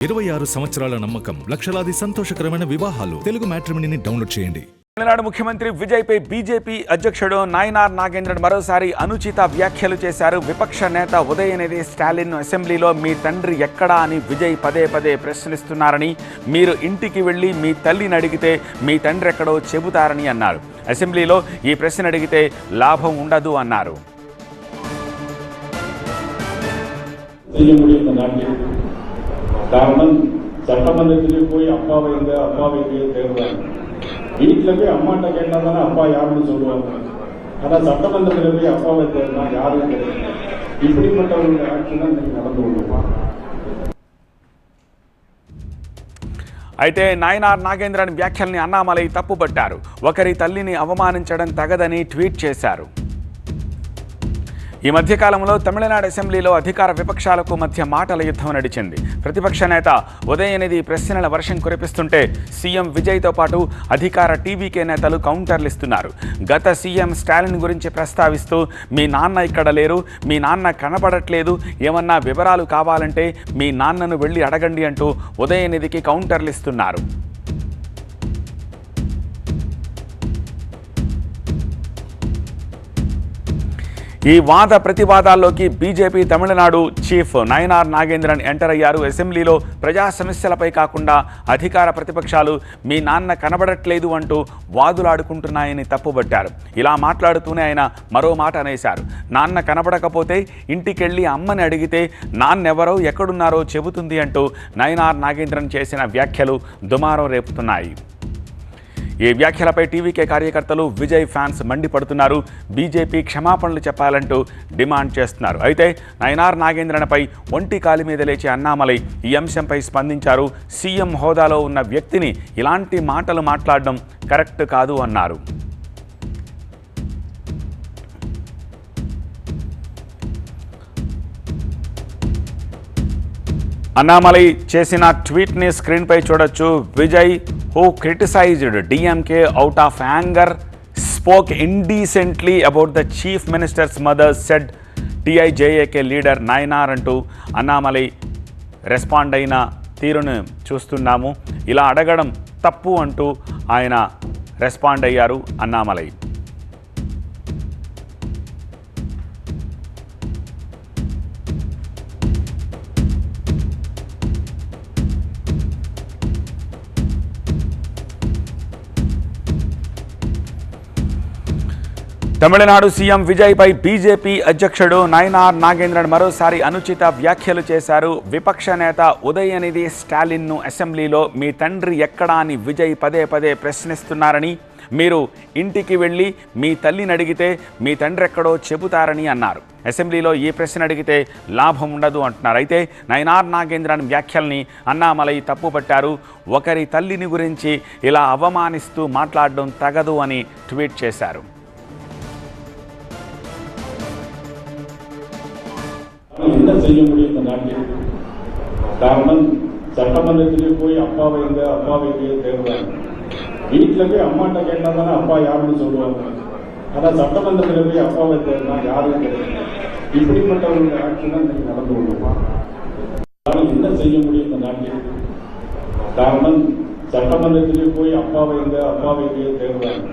26 సంవత్సరాల నమ్మకం, లక్షలాది సంతోషకరమైన వివాహాలు. తెలుగు మ్యాట్రిమోనీని డౌన్లోడ్ చేయండి. తమిళనాడు ముఖ్యమంత్రి విజయ్పై బీజేపీ అధ్యక్షుడు నాయనార్ నాగేంద్రన్ మరోసారి అనుచిత వ్యాఖ్యలు చేశారు. విపక్ష నేత ఉదయనిధి స్టాలిన్ అసెంబ్లీలో మీ తండ్రి ఎక్కడా అని విజయ్ పదే పదే ప్రశ్నిస్తున్నారని, మీరు ఇంటికి వెళ్ళి మీ తల్లిని అడిగితే మీ తండ్రి ఎక్కడో చెబుతారని అన్నారు. అసెంబ్లీలో ఈ ప్రశ్న అడిగితే లాభం ఉండదు అన్నారు. காரணம் சட்டமன்றத்திலே போய் அப்பா வைக்க தேர்வாங்க. வீட்டில் போய் அம்மாட்ட கேட்டால் தானே அப்பா யாருன்னு சொல்லுவாங்க. ஆனால் சட்டமன்றத்தில் போய் அப்பாவை தேர்னா யாரும் கிடையாது. இப்படிப்பட்டவர்களுடைய ஆட்சி தான் இன்னைக்கு நடந்து கொண்டிருப்பான். అయితే నాయనార్ నాగేంద్రన్ వ్యాఖ్యల్ని అన్నామలై తప్పుపట్టారు. ఒకరి తల్లిని అవమానించడం తగదని ట్వీట్ చేశారు. ఈ మధ్యకాలంలో తమిళనాడు అసెంబ్లీలో అధికార విపక్షాలకు మధ్య మాటల యుద్ధం నడిచింది. ప్రతిపక్ష నేత ఉదయనిధి ప్రశ్నల వర్షం కురిపిస్తుంటే సీఎం విజయ్తో పాటు అధికార టీవీకే నేతలు కౌంటర్లు ఇస్తున్నారు. గత సీఎం స్టాలిన్ గురించి ప్రస్తావిస్తూ మీ నాన్న ఇక్కడ లేరు, మీ నాన్న కనపడట్లేదు, ఏమన్నా వివరాలు కావాలంటే మీ నాన్నను వెళ్ళి అడగండి అంటూ ఉదయనిధికి కౌంటర్లు ఇస్తున్నారు. ఈ వాద ప్రతివాదాల్లోకి BJP Tamil Nadu chief Nainar Nagendran enter అయ్యారు. అసెంబ్లీలో ప్రజా సమస్యలపై కాకుండా అధికార ప్రతిపక్షాలు మీ నాన్న కనబడట్లేదు అంటూ వాదులాడుకుంటున్నాయని తప్పుబట్టారు. ఇలా మాట్లాడుతూనే ఆయన మరో మాట అనేశారు. నాన్న కనబడకపోతే ఇంటికెళ్ళి అమ్మని అడిగితే నాన్నెవరో ఎక్కడున్నారో చెబుతుంది అంటూ నాయనార్ నాగేంద్రన్ చేసిన వ్యాఖ్యలు దుమారం రేపుతున్నాయి. ఈ వ్యాఖ్యలపై టీవీకే కార్యకర్తలు, విజయ్ ఫ్యాన్స్ మండిపడుతున్నారు. బీజేపీ క్షమాపణలు చెప్పాలంటూ డిమాండ్ చేస్తున్నారు. అయితే నాయనార్ నాగేంద్రన్పై ఒంటి కాలి మీద లేచి అన్నామలై ఈ అంశంపై స్పందించారు. సీఎం హోదాలో ఉన్న వ్యక్తిని ఇలాంటి మాటలు మాట్లాడడం కరెక్ట్ కాదు అన్నారు. అన్నామలై చేసిన ట్వీట్ని స్క్రీన్పై చూడొచ్చు. Vijay who criticized DMK out of anger spoke indecently about the chief minister's mother, said TIJAK leader Nayanar అంటూ అన్నామలై రెస్పాండ్ అయిన తీరును చూస్తున్నాము. ఇలా అడగడం తప్పు అంటూ ఆయన రెస్పాండ్ అయ్యారు అన్నామలై. తమిళనాడు సీఎం విజయ్పై బీజేపీ అధ్యక్షుడు నాయనార్ నాగేంద్రన్ మరోసారి అనుచిత వ్యాఖ్యలు చేశారు. విపక్ష నేత ఉదయనిధి స్టాలిన్ను అసెంబ్లీలో మీ తండ్రి ఎక్కడా అని విజయ్ పదే పదే ప్రశ్నిస్తున్నారని, మీరు ఇంటికి వెళ్ళి మీ తల్లిని అడిగితే మీ తండ్రి ఎక్కడో చెబుతారని అన్నారు. అసెంబ్లీలో ఈ ప్రశ్న అడిగితే లాభం ఉండదు అంటున్నారు. అయితే నాయనార్ నాగేంద్రన్ వ్యాఖ్యల్ని అన్నామలై తప్పుపట్టారు. ఒకరి తల్లిని గురించి ఇలా అవమానిస్తూ మాట్లాడడం తగదు అని ట్వీట్ చేశారు. என்ன செய்ய முடியும் இந்த நாட்டில்? காரணம் சட்டமன்றத்திலே போய் அப்பா வைக்க தேர்வாங்க. வீட்டில் போய் அம்மாட்ட கேட்டால் தானே அப்பா யாருன்னு சொல்லுவாங்க. ஆனால் சட்டமன்றத்தில் போய் அப்பாவை தேர்னா யாரும் கிடையாது. இப்படிப்பட்டவர்களுடைய ஆட்சி தான் இன்னைக்கு நடந்து கொண்டிருப்பான். என்ன செய்ய முடியும் இந்த நாட்டில்? காரணம் சட்டமன்றத்திலே போய் அப்பா வைக்க தேர்வாங்க.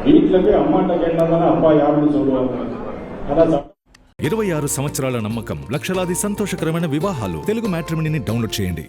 வீட்டில் போய் அம்மாட்ட கேட்டால் தானே அப்பா யாருன்னு சொல்லுவாங்க. ஆனால் 26 సంవత్సరాల నమ్మకం, లక్షలాది సంతోషకరమైన వివాహాలు. తెలుగు మ్యాట్రిమోనీని డౌన్లోడ్ చేయండి.